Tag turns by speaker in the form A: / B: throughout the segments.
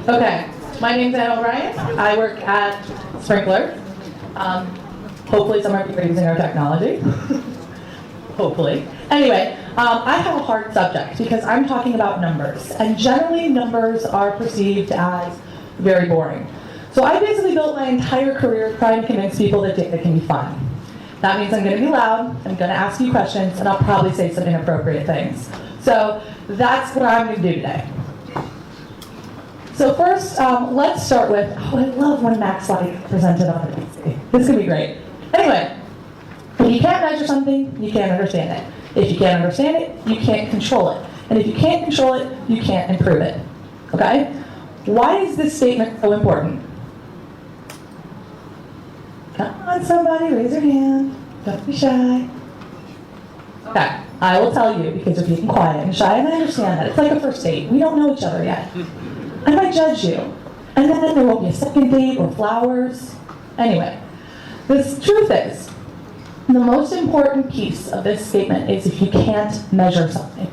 A: Okay, my name's Brien. I work at Sprinkler. Hopefully some of you are using our technology. Hopefully. Anyway, I have a hard subject because I'm talking about numbers. And generally numbers are perceived as very boring. So I basically built my entire career trying to convince people that data can be fun. That means I'm going to be loud, I'm going to ask you questions, and I'll probably say some inappropriate things. So that's what I'm going to do today. So first, let's start with, I love when Max slides presented on the PC. This is going to be great. Anyway, if you can't measure something, you can't understand it. If you can't understand it, you can't control it. And if you can't control it, you can't improve it. Okay? Why is this statement so important? Come on, somebody, raise your hand. Don't be shy. Okay, I will tell you because you're being quiet and shy, and I understand that. It's like a first date. We don't know each other yet. I might judge you. And then there won't be a second date or flowers. Anyway, the truth is, the most important piece of this statement is if you can't measure something.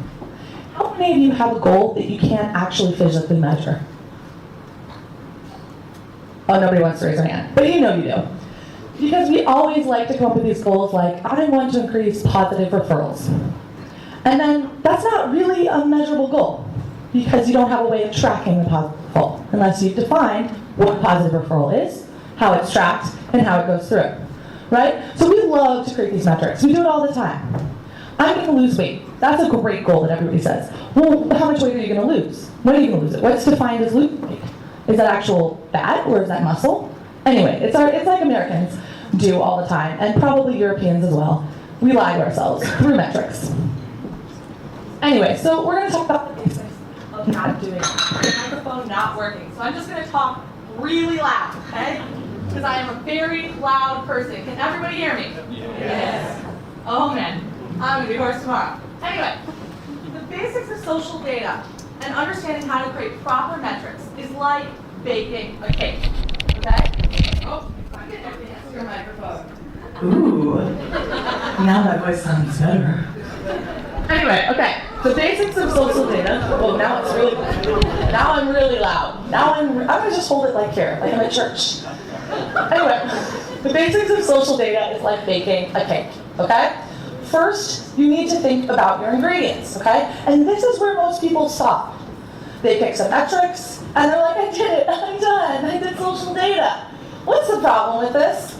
A: How many of you have a goal that you can't actually physically measure? Oh, nobody wants to raise their hand, but you know you do. Because we always like to come up with these goals like, I want to increase positive referrals. And then that's not really a measurable goal because you don't have a way of tracking the positive referral unless you've defined what a positive referral is, how it's tracked, and how it goes through. Right? So we love to create these metrics. We do it all the time. I'm going to lose weight. That's a great goal that everybody says. Well, how much weight are you going to lose? When are you going to lose it? What's defined as losing weight? Is that actual fat or is that muscle? Anyway, it's like Americans do all the time, and probably Europeans as well. We lie to ourselves through metrics. Anyway, so we're going to talk about the basics of not doing it. The microphone not working. So I'm just going to talk really loud, okay? Because I am a very loud person. Can everybody hear me? Yes. Oh man, I'm going to be hoarse tomorrow. Anyway, the basics of social data and understanding how to create proper metrics is like baking a cake, okay? Oh, I'm getting everything else your microphone. Ooh, now my voice sounds better. Anyway, okay, the basics of social data. Well, now it's really loud. Now I'm really loud. Now I'm going to just hold it like here, like I'm at church. Anyway, the basics of social data is like baking a cake, okay? First, you need to think about your ingredients, okay? And this is where most people stop. They pick some metrics, and they're like, I did it, I'm done, I did social data. What's the problem with this?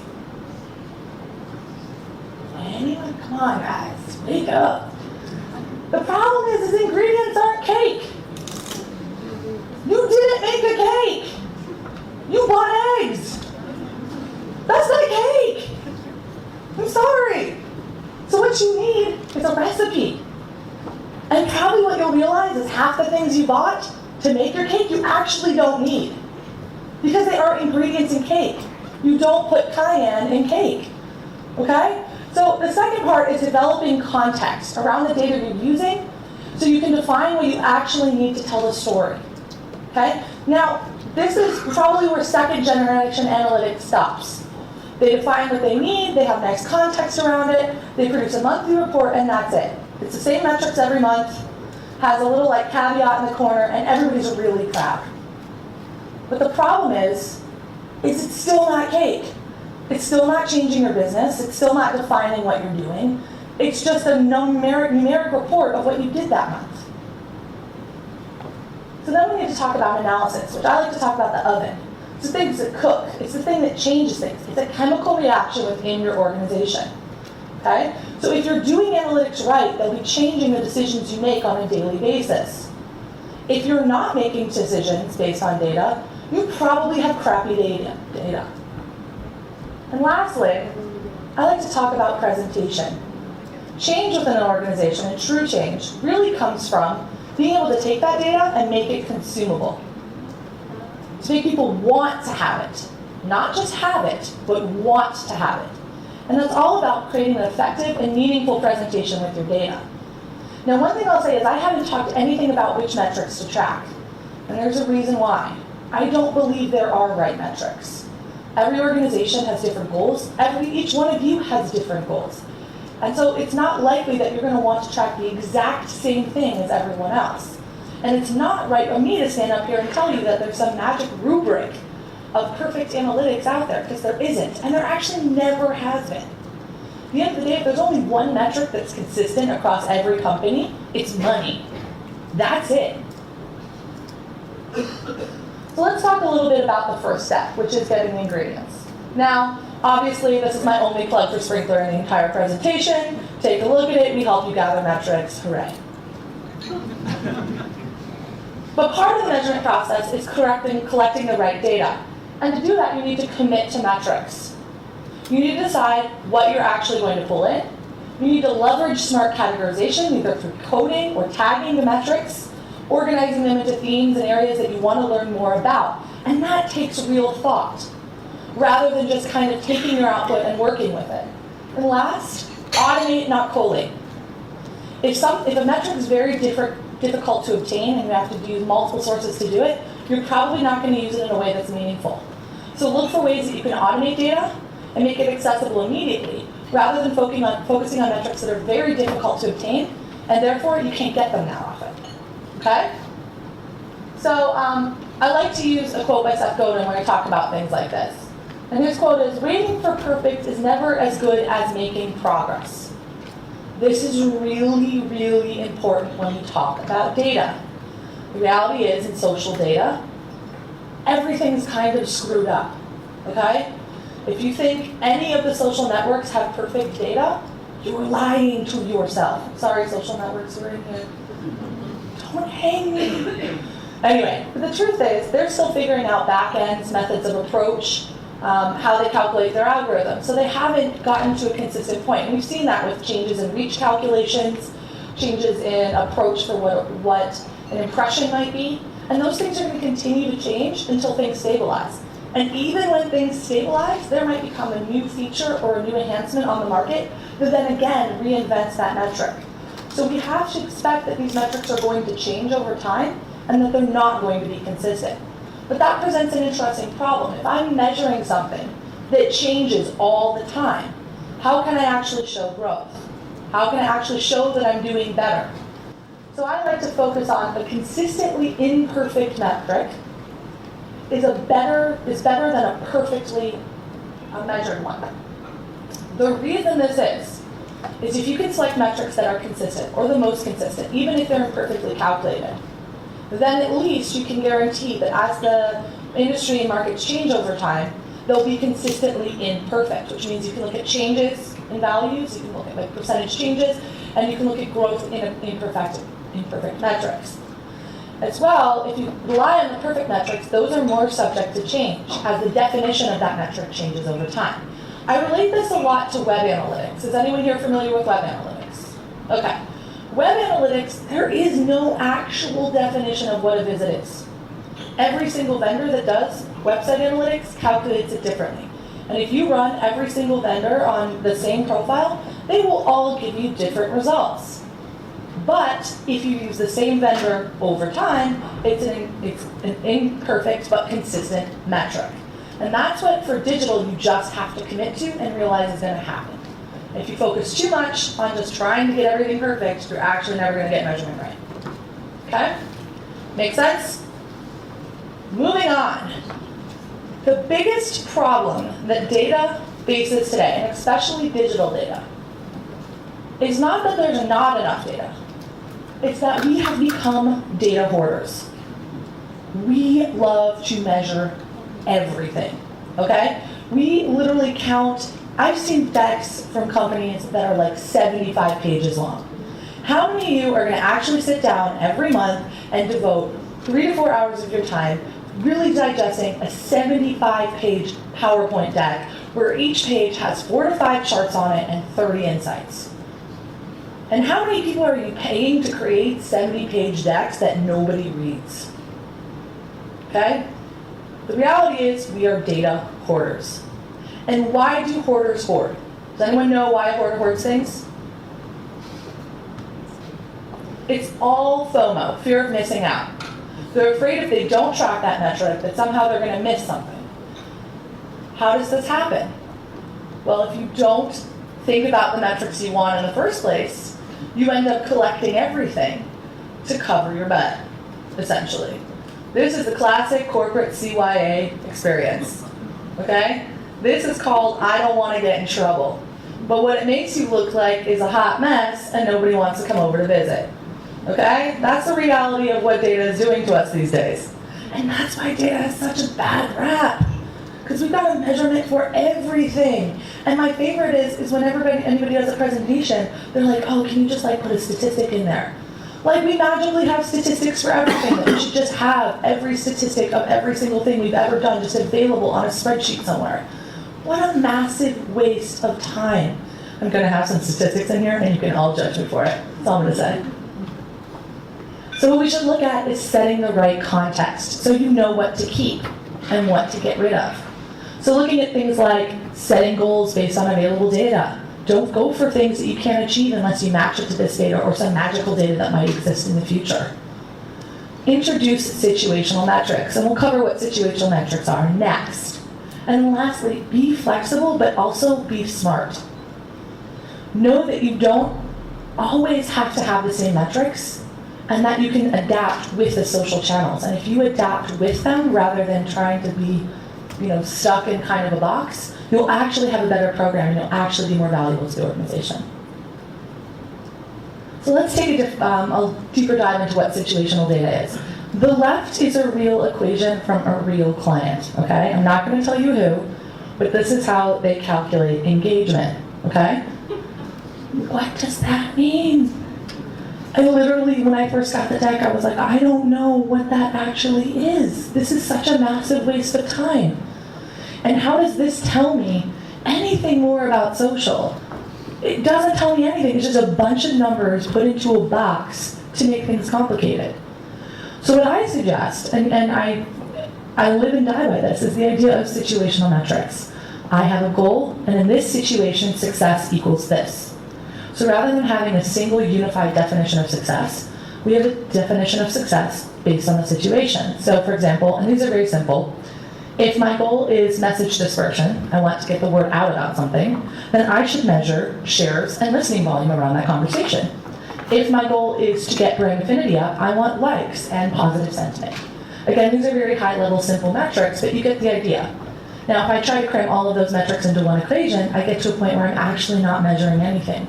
A: Anyone? Come on, guys, wake up. The problem is ingredients aren't cake. You didn't make a cake. You bought eggs. That's not cake. I'm sorry. So what you need is a recipe. And probably what you'll realize is half the things you bought to make your cake you actually don't need. Because they aren't ingredients in cake. You don't put cayenne in cake. Okay? So the second part is developing context around the data you're using so you can define what you actually need to tell the story. Okay? Now, this is probably where second generation analytics stops. They define what they need, they have nice context around it, they produce a monthly report, and that's it. It's the same metrics every month, has a little like caveat in the corner, and everybody's really proud. But the problem is it's still not cake. It's still not changing your business, it's still not defining what you're doing. It's just a numeric report of what you did that month. So then we need to talk about analysis, which I like to talk about the oven. It's the things that cook. It's the thing that changes things. It's a chemical reaction within your organization. Okay? So if you're doing analytics right, they'll be changing the decisions you make on a daily basis. If you're not making decisions based on data, you probably have crappy data. And lastly, I like to talk about presentation. Change within an organization, and true change, really comes from being able to take that data and make it consumable. To make people want to have it. Not just have it, but want to have it. And that's all about creating an effective and meaningful presentation with your data. Now, one thing I'll say is I haven't talked anything about which metrics to track. And there's a reason why. I don't believe there are right metrics. Every organization has different goals. Each one of you has different goals. And so it's not likely that you're going to want to track the exact same thing as everyone else. And it's not right of me to stand up here and tell you that there's some magic rubric of perfect analytics out there, because there isn't, and there actually never has been. At the end of the day, if there's only one metric that's consistent across every company, it's money. That's it. So let's talk a little bit about the first step, which is getting the ingredients. Now, obviously, this is my only plug for Sprinkler in the entire presentation. Take a look at it, we help you gather metrics, hooray. But part of the measurement process is collecting the right data. And to do that, you need to commit to metrics. You need to decide what you're actually going to pull in. You need to leverage smart categorization, either through coding or tagging the metrics, organizing them into themes and areas that you want to learn more about. And that takes real thought, rather than just kind of taking your output and working with it. And last, automate, not collate. If a metric is very difficult to obtain and you have to use multiple sources to do it, you're probably not going to use it in a way that's meaningful. So look for ways that you can automate data and make it accessible immediately, rather than focusing on metrics that are very difficult to obtain, and therefore you can't get them that often. Okay? So I like to use a quote by Seth Godin when I talk about things like this. And his quote is, "Waiting for perfect is never as good as making progress." This is really, really important when you talk about data. The reality is, in social data, everything's kind of screwed up, okay? If you think any of the social networks have perfect data, you're lying to yourself. Sorry, social networks are in here. Don't hang me. Anyway, but the truth is, they're still figuring out back-ends, methods of approach, how they calculate their algorithms. So they haven't gotten to a consistent point. And we've seen that with changes in reach calculations, changes in approach for what an impression might be. And those things are going to continue to change until things stabilize. And even when things stabilize, there might become a new feature or a new enhancement on the market that then again reinvents that metric. So we have to expect that these metrics are going to change over time and that they're not going to be consistent. But that presents an interesting problem. If I'm measuring something that changes all the time, how can I actually show growth? How can I actually show that I'm doing better? So I like to focus on a consistently imperfect metric is better than a perfectly measured one. The reason this is if you can select metrics that are consistent, or the most consistent, even if they're imperfectly calculated, then at least you can guarantee that as the industry and markets change over time, they'll be consistently imperfect, which means you can look at changes in values, you can look at like percentage changes, and you can look at growth in imperfect metrics. As well, if you rely on the perfect metrics, those are more subject to change, as the definition of that metric changes over time. I relate this a lot to web analytics. Is anyone here familiar with web analytics? Okay. Web analytics, there is no actual definition of what a visit is. Every single vendor that does website analytics calculates it differently. And if you run every single vendor on the same profile, they will all give you different results. But if you use the same vendor over time, it's an imperfect but consistent metric. And that's what, for digital, you just have to commit to and realize is going to happen. If you focus too much on just trying to get everything perfect, you're actually never going to get measurement right. Okay? Make sense? Moving on. The biggest problem that data faces today, and especially digital data, is not that there's not enough data. It's that we have become data hoarders. We love to measure everything, okay? We literally count. I've seen decks from companies that are like 75 pages long. How many of you are going to actually sit down every month and devote 3 to 4 hours of your time really digesting a 75-page PowerPoint deck where each page has 4 to 5 charts on it and 30 insights? And how many people are you paying to create 70-page decks that nobody reads? Okay? The reality is we are data hoarders. And why do hoarders hoard? Does anyone know why a hoarder hoards things? It's all FOMO, fear of missing out. They're afraid if they don't track that metric that somehow they're going to miss something. How does this happen? Well, if you don't think about the metrics you want in the first place, you end up collecting everything to cover your butt. essentially. This is the classic corporate CYA experience, okay? This is called, I don't want to get in trouble. But what it makes you look like is a hot mess and nobody wants to come over to visit, okay? That's the reality of what data is doing to us these days. And that's why data has such a bad rap. Because we've got a measurement for everything. And my favorite is whenever anybody does a presentation, they're like, oh, can you just like put a statistic in there? Like we magically have statistics for everything, that we should just have every statistic of every single thing we've ever done just available on a spreadsheet somewhere. What a massive waste of time. I'm gonna have some statistics in here and you can all judge me for it. That's all I'm gonna say. So what we should look at is setting the right context so you know what to keep and what to get rid of. So looking at things like setting goals based on available data. Don't go for things that you can't achieve unless you match it to this data or some magical data that might exist in the future. Introduce situational metrics, and we'll cover what situational metrics are next. And then lastly, be flexible, but also be smart. Know that you don't always have to have the same metrics, and that you can adapt with the social channels. And if you adapt with them rather than trying to be stuck in kind of a box, you'll actually have a better program and you'll actually be more valuable to the organization. So let's take a deeper dive into what situational data is. The left is a real equation from a real client, okay? I'm not gonna tell you who, but this is how they calculate engagement, okay? What does that mean? I literally, when I first got the deck, I was like, I don't know what that actually is. This is such a massive waste of time. And how does this tell me anything more about social? It doesn't tell me anything. It's just a bunch of numbers put into a box to make things complicated. So what I suggest, and I live and die by this, is the idea of situational metrics. I have a goal, and in this situation, success equals this. So rather than having a single unified definition of success, we have a definition of success based on the situation. So for example, and these are very simple, if my goal is message dispersion, I want to get the word out about something, then I should measure shares and listening volume around that conversation. If my goal is to get brand affinity up, I want likes and positive sentiment. Again, these are very high-level, simple metrics, but you get the idea. Now, if I try to cram all of those metrics into one equation, I get to a point where I'm actually not measuring anything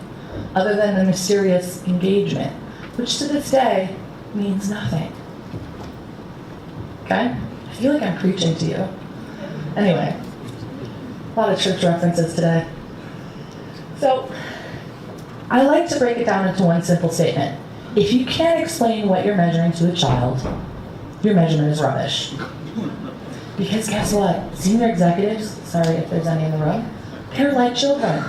A: other than the mysterious engagement, which to this day means nothing. Okay? I feel like I'm preaching to you. Anyway, a lot of church references today. So, I like to break it down into one simple statement. If you can't explain what you're measuring to a child, your measurement is rubbish. Because guess what? Senior executives, sorry if there's any in the room, they're like children.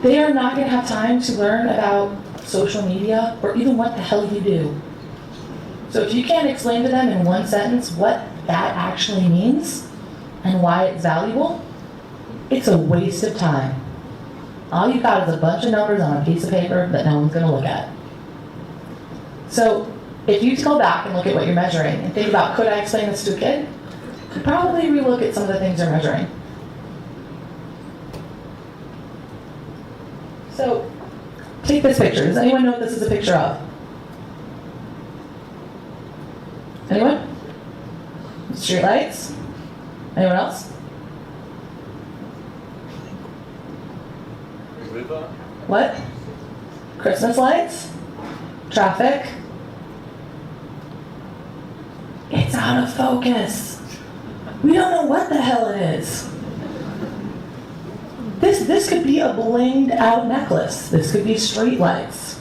A: They are not going to have time to learn about social media or even what the hell you do. So if you can't explain to them in one sentence what that actually means and why it's valuable, it's a waste of time. All you've got is a bunch of numbers on a piece of paper that no one's going to look at. So if you go back and look at what you're measuring and think about, could I explain this to a kid? You'd probably relook at some of the things you're measuring. So take this picture. Does anyone know what this is a picture of? Anyone? Street lights? Anyone else? What? Christmas lights? Traffic? It's out of focus. We don't know what the hell it is. This could be a blinged out necklace. This could be street lights.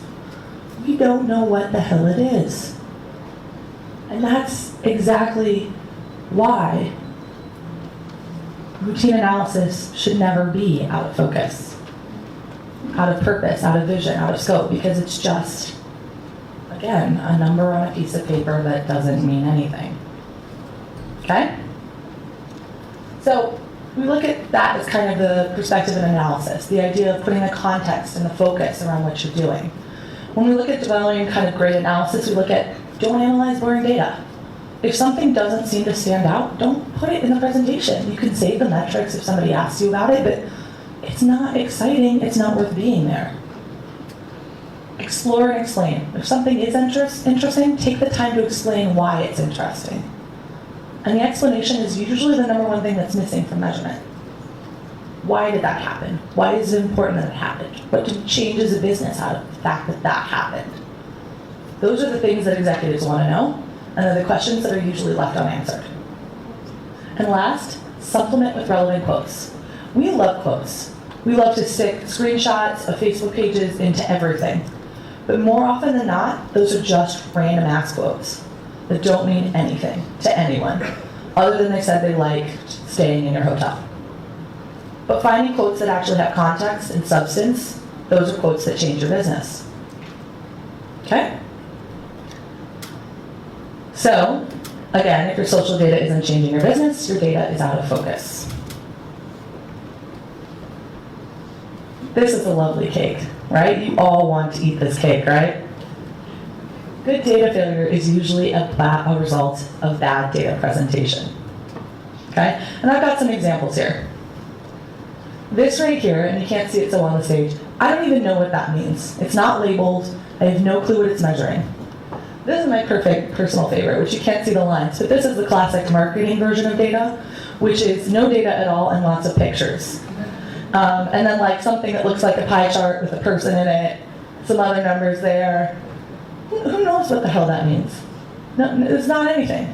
A: We don't know what the hell it is. And that's exactly why routine analysis should never be out of focus, out of purpose, out of vision, out of scope, because it's just, again, a number on a piece of paper that doesn't mean anything. Okay? So we look at that as kind of the perspective and analysis, the idea of putting the context and the focus around what you're doing. When we look at developing kind of great analysis, we look at, don't analyze boring data. If something doesn't seem to stand out, don't put it in the presentation. You can save the metrics if somebody asks you about it, but it's not exciting, it's not worth being there. Explore and explain. If something is interesting, take the time to explain why it's interesting. And the explanation is usually the number one thing that's missing from measurement. Why did that happen? Why is it important that it happened? What did change as a business out of the fact that that happened? Those are the things that executives want to know, and they're the questions that are usually left unanswered. And last, supplement with relevant quotes. We love quotes. We love to stick screenshots of Facebook pages into everything. But more often than not, those are just random ass quotes that don't mean anything to anyone, other than they said they liked staying in your hotel. But finding quotes that actually have context and substance, those are quotes that change your business. Okay? So, again, if your social data isn't changing your business, your data is out of focus. This is a lovely cake, right? You all want to eat this cake, right? Good data failure is usually a result of bad data presentation. Okay? And I've got some examples here. This right here, and you can't see it so on the stage, I don't even know what that means. It's not labeled. I have no clue what it's measuring. This is my perfect personal favorite, which you can't see the lines, but this is the classic marketing version of data, which is no data at all and lots of pictures. And then like something that looks like a pie chart with a person in it, some other numbers there. Who knows what the hell that means? No, it's not anything.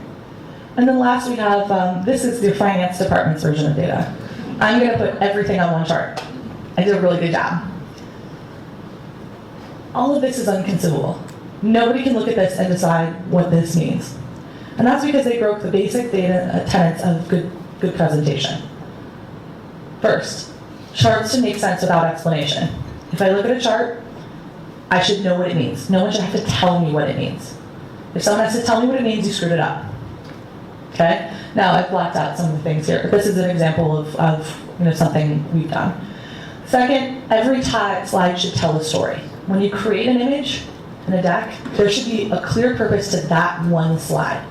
A: And then last we have, this is the finance department's version of data. I'm going to put everything on one chart. I did a really good job. All of this is unconceivable. Nobody can look at this and decide what this means. And that's because they broke the basic data tenets of good presentation. First, charts should make sense without explanation. If I look at a chart, I should know what it means. No one should have to tell me what it means. If someone has to tell me what it means, you screwed it up. Okay? Now, I've blacked out some of the things here, but this is an example of something we've done. Second, every slide should tell a story. When you create an image in a deck, there should be a clear purpose to that one slide.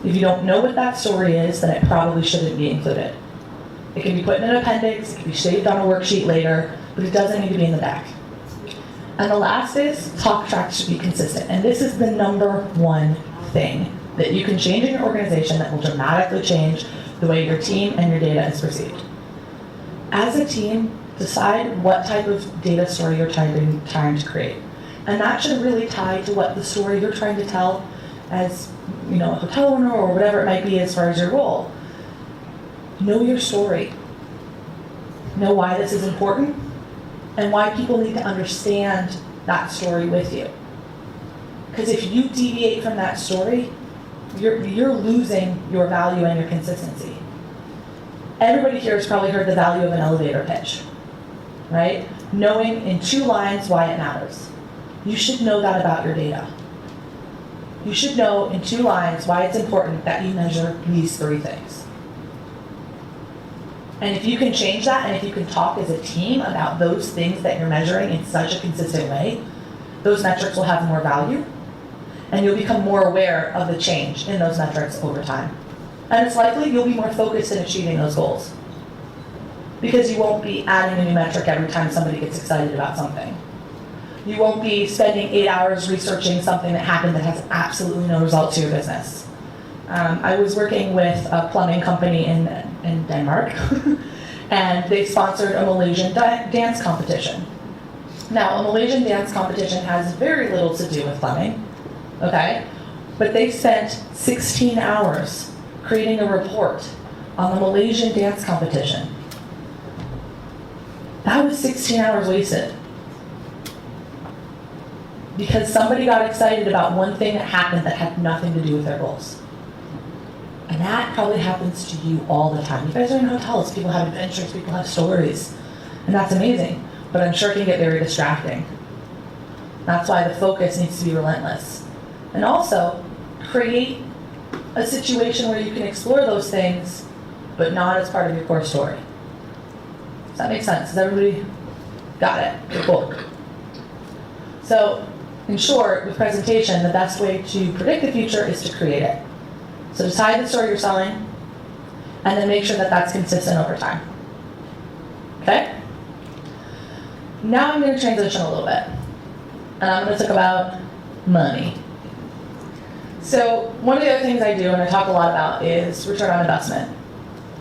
A: If you don't know what that story is, then it probably shouldn't be included. It can be put in an appendix, it can be saved on a worksheet later, but it doesn't need to be in the deck. And the last is, talk tracks should be consistent. And this is the number one thing that you can change in your organization that will dramatically change the way your team and your data is perceived. As a team, decide what type of data story you're trying to create. And that should really tie to what the story you're trying to tell as a hotel owner or whatever it might be as far as your role. Know your story. Know why this is important and why people need to understand that story with you. Because if you deviate from that story, you're losing your value and your consistency. Everybody here has probably heard the value of an elevator pitch, right? Knowing in 2 lines why it matters. You should know that about your data. You should know in 2 lines why it's important that you measure these 3 things. And if you can change that, and if you can talk as a team about those things that you're measuring in such a consistent way, those metrics will have more value, and you'll become more aware of the change in those metrics over time. And it's likely you'll be more focused in achieving those goals, because you won't be adding a new metric every time somebody gets excited about something. You won't be spending 8 hours researching something that happened that has absolutely no result to your business. I was working with a plumbing company in Denmark, and they sponsored a Malaysian dance competition. Now, a Malaysian dance competition has very little to do with plumbing, okay? But they spent 16 hours creating a report on the Malaysian dance competition. That was 16 hours wasted. Because somebody got excited about one thing that happened that had nothing to do with their goals. And that probably happens to you all the time. You guys are in hotels, people have adventures, people have stories, and that's amazing. But I'm sure it can get very distracting. That's why the focus needs to be relentless. And also, create a situation where you can explore those things, but not as part of your core story. Does that make sense? Does everybody got it? Cool. So, in short, with presentation, the best way to predict the future is to create it. So decide the story you're selling, and then make sure that that's consistent over time. Okay? Now I'm going to transition a little bit. and I'm going to talk about money. So one of the other things I do and I talk a lot about is return on investment,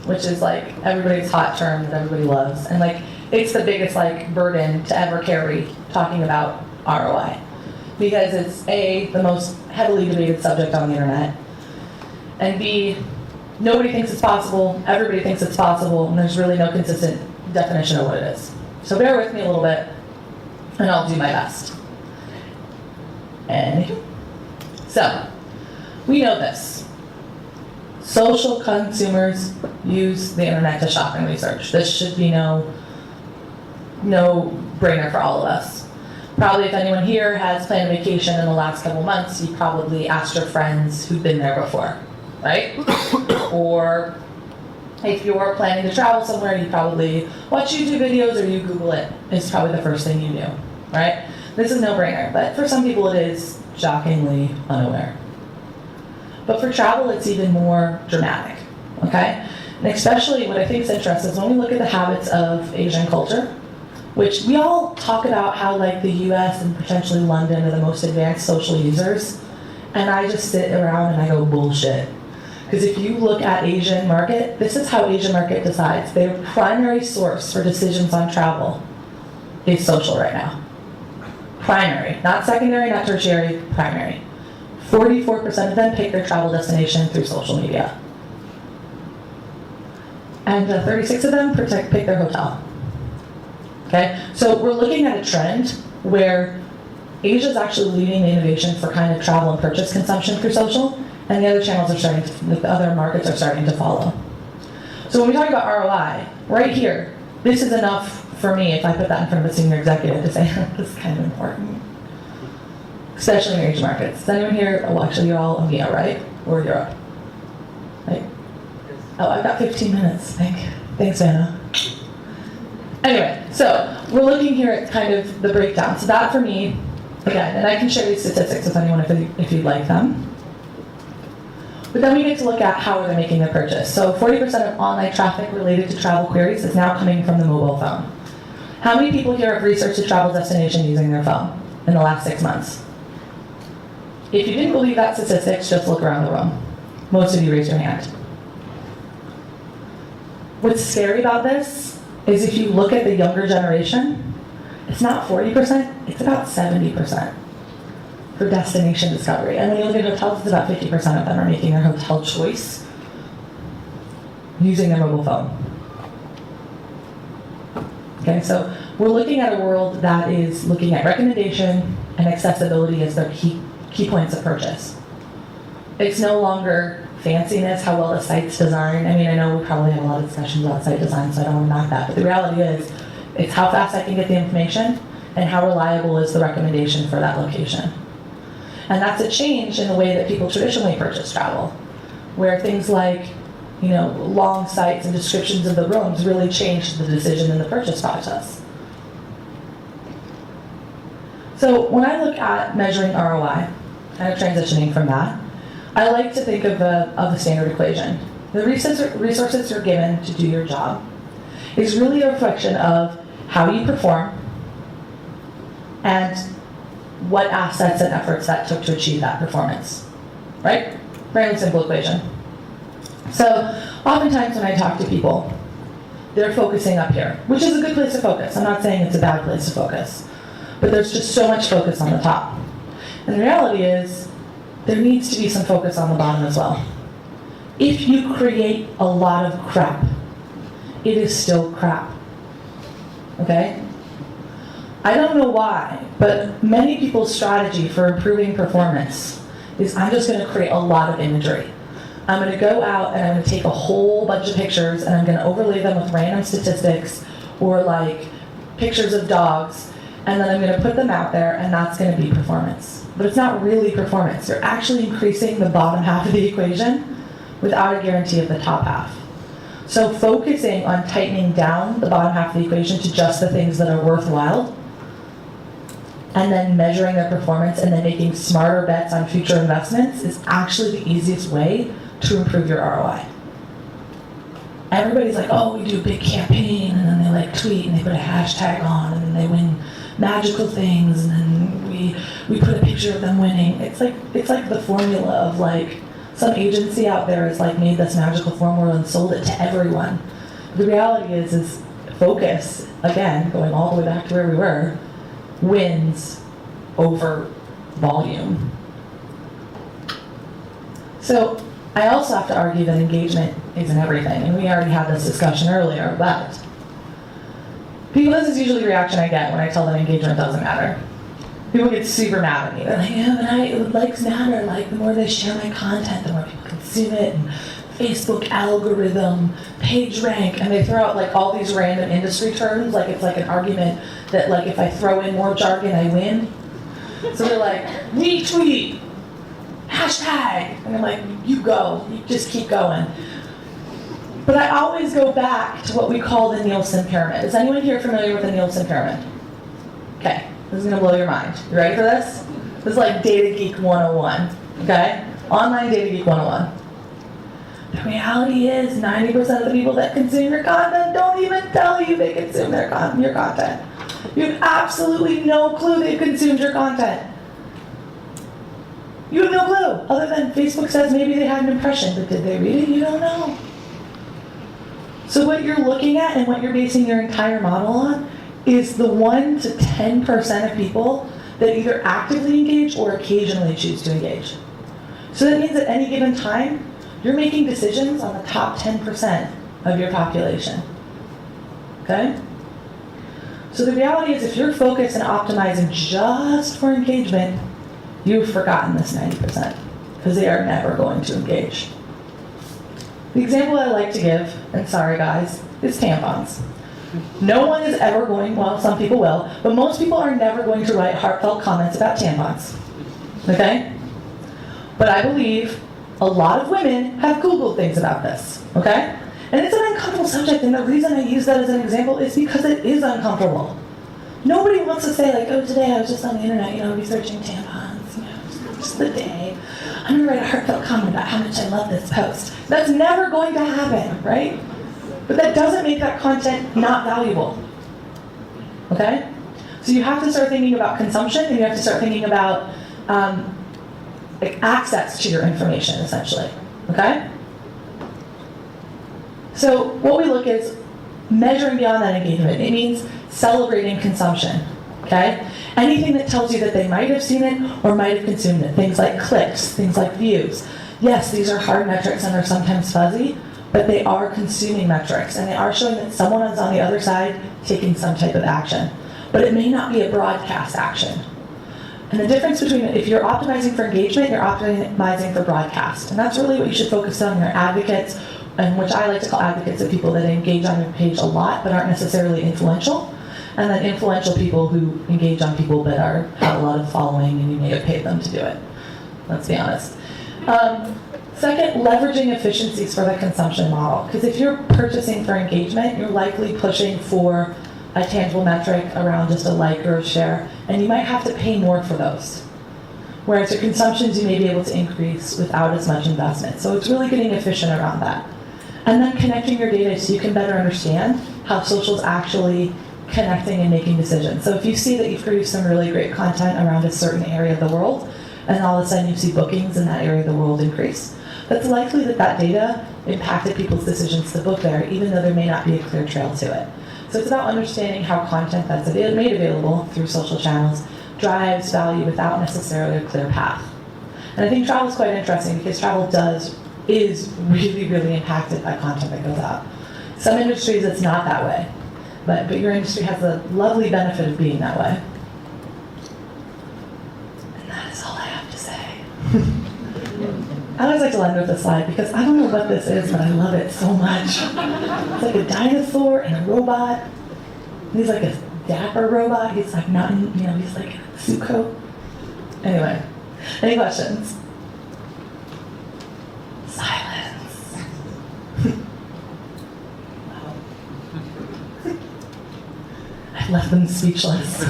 A: which is like everybody's hot term that everybody loves. And like it's the biggest like burden to ever carry talking about ROI, because it's A, the most heavily debated subject on the internet, and B, nobody thinks it's possible, everybody thinks it's possible, and there's really no consistent definition of what it is. So bear with me a little bit, and I'll do my best. And so, we know this. Social consumers use the internet to shop and research. This should be no brainer for all of us. Probably if anyone here has planned a vacation in the last couple months, you probably asked your friends who've been there before, right? Or if you're planning to travel somewhere, you probably watch YouTube videos or you Google it. It's probably the first thing you do, right? This is no brainer, but for some people it is shockingly unaware. But for travel, it's even more dramatic, okay? And especially what I think is interesting is when we look at the habits of Asian culture, which we all talk about how like the US and potentially London are the most advanced social users, and I just sit around and I go bullshit. Because if you look at Asian market, this is how Asian market decides. Their primary source for decisions on travel is social right now. Primary, not secondary, not tertiary, primary. 44% of them pick their travel destination through social media. And 36 of them pick their hotel. Okay, so we're looking at a trend where Asia is actually leading the innovation for kind of travel and purchase consumption through social, and the other channels are starting to, the other markets are starting to follow. So when we talk about ROI, right here, this is enough for me if I put that in front of a senior executive to say, this is kind of important. Especially in Asian markets. Is anyone here, oh actually you're all EMEA, right? Or Europe? Right? Oh, I've got 15 minutes, thanks Vanna. Anyway, so we're looking here at kind of the breakdown. So that for me, again, and I can share these statistics with anyone if you'd like them. But then we get to look at how are they making their purchase. So 40% of online traffic related to travel queries is now coming from the mobile phone. How many people here have researched a travel destination using their phone in the last 6 months? If you didn't believe that statistics, just look around the room. Most of you raise your hand. What's scary about this is if you look at the younger generation, it's not 40%, it's about 70% for destination discovery. And when you look at hotels, it's about 50% of them are making their hotel choice using their mobile phone. Okay, so we're looking at a world that is looking at recommendation and accessibility as their key points of purchase. It's no longer fanciness, how well a site's designed. I mean, I know we probably have a lot of discussions about site design, so I don't want to knock that, but the reality is, it's how fast I can get the information and how reliable is the recommendation for that location. And that's a change in the way that people traditionally purchase travel, where things like, long sites and descriptions of the rooms really changed the decision in the purchase process. So when I look at measuring ROI, kind of transitioning from that, I like to think of a standard equation. The resources you're given to do your job is really a reflection of how you perform and what assets and efforts that took to achieve that performance, right? Very simple equation. So oftentimes when I talk to people, they're focusing up here, which is a good place to focus. I'm not saying it's a bad place to focus, but there's just so much focus on the top. And the reality is, there needs to be some focus on the bottom as well. If you create a lot of crap, it is still crap, okay? I don't know why, but many people's strategy for improving performance is I'm just gonna create a lot of imagery. I'm gonna go out and I'm gonna take a whole bunch of pictures and I'm gonna overlay them with random statistics or like pictures of dogs, and then I'm gonna put them out there and that's gonna be performance. But it's not really performance. You're actually increasing the bottom half of the equation without a guarantee of the top half. So focusing on tightening down the bottom half of the equation to just the things that are worthwhile, and then measuring their performance and then making smarter bets on future investments is actually the easiest way to improve your ROI. Everybody's like, oh, we do a big campaign, and then they like tweet and they put a hashtag on, and then they win magical things, and then we we put a picture of them winning. It's like the formula of like some agency out there has like made this magical formula and sold it to everyone. The reality is focus, again, going all the way back to where we were, wins over volume. So I also have to argue that engagement isn't everything, and we already had this discussion earlier, but this is usually the reaction I get when I tell them engagement doesn't matter. People get super mad at me. They're like, yeah, but likes matter. Like, the more they share my content, the more people consume it, and Facebook algorithm, page rank, and they throw out like all these random industry terms, like it's like an argument that like if I throw in more jargon, I win. So they're like, retweet, hashtag, and I'm like, you go, you just keep going. But I always go back to what we call the Nielsen pyramid. Is anyone here familiar with the Nielsen pyramid? Okay, this is gonna blow your mind. You ready for this? This is like Data Geek 101, okay? Online Data Geek 101. The reality is 90% of the people that consume your content don't even tell you they consume your content. You have absolutely no clue they've consumed your content. You have no clue, other than Facebook says maybe they had an impression, but did they read it? You don't know. So what you're looking at and what you're basing your entire model on is the 1 to 10% of people that either actively engage or occasionally choose to engage. So that means at any given time, you're making decisions on the top 10% of your population, okay? So the reality is if you're focused and optimizing just for engagement, you've forgotten this 90%, because they are never going to engage. The example I like to give, and sorry guys, is tampons. No one is ever going, well, some people will, but most people are never going to write heartfelt comments about tampons, okay? But I believe a lot of women have Googled things about this, okay? And it's an uncomfortable subject, and the reason I use that as an example is because it is uncomfortable. Nobody wants to say like, oh, today I was just on the internet, researching tampons, just the day. I'm gonna write a heartfelt comment about how much I love this post. That's never going to happen, right? But that doesn't make that content not valuable, okay? So you have to start thinking about consumption, and you have to start thinking about access to your information, essentially, okay? So what we look is measuring beyond that engagement. It means celebrating consumption, okay? Anything that tells you that they might have seen it or might have consumed it. Things like clicks, things like views. Yes, these are hard metrics and they're sometimes fuzzy, but they are consuming metrics, and they are showing that someone is on the other side taking some type of action. But it may not be a broadcast action. And the difference between, if you're optimizing for engagement, you're optimizing for broadcast. And that's really what you should focus on. Your advocates, and which I like to call advocates, of people that engage on your page a lot but aren't necessarily influential. And then influential people who engage on people that have a lot of following and you may have paid them to do it. Let's be honest. Second, leveraging efficiencies for the consumption model. Because if you're purchasing for engagement, you're likely pushing for a tangible metric around just a like or a share, and you might have to pay more for those. Whereas your consumptions you may be able to increase without as much investment. So it's really getting efficient around that. And then connecting your data so you can better understand how social is actually connecting and making decisions. So if you see that you've produced some really great content around a certain area of the world, and all of a sudden you see bookings in that area of the world increase, that's likely that data impacted people's decisions to book there, even though there may not be a clear trail to it. So it's about understanding how content that's made available through social channels drives value without necessarily a clear path. And I think travel is quite interesting because travel is really, really impacted by content that goes out. Some industries it's not that way, but your industry has the lovely benefit of being that way. And that is all I have to say. I always like to end with this slide because I don't know what this is, but I love it so much. It's like a dinosaur and a robot. He's like a dapper robot. He's like not, he's like a suit coat. Anyway, any questions? Silence. I've left them speechless.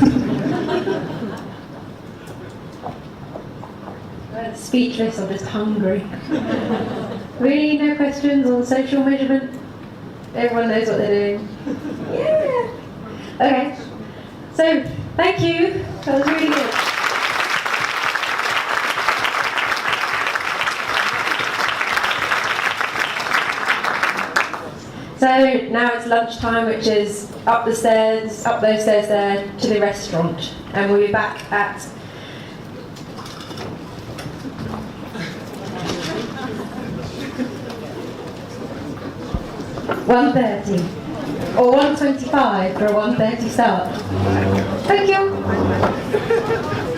B: Speechless or just hungry. Really, no questions on social measurement? Everyone knows what they're doing. Yeah. Okay. So, thank you. That was really good. So now it's lunchtime, which is up the stairs, up those stairs there to the restaurant, and we'll be back at 1:30 or 1:25 for a 1:30 start. Thank you.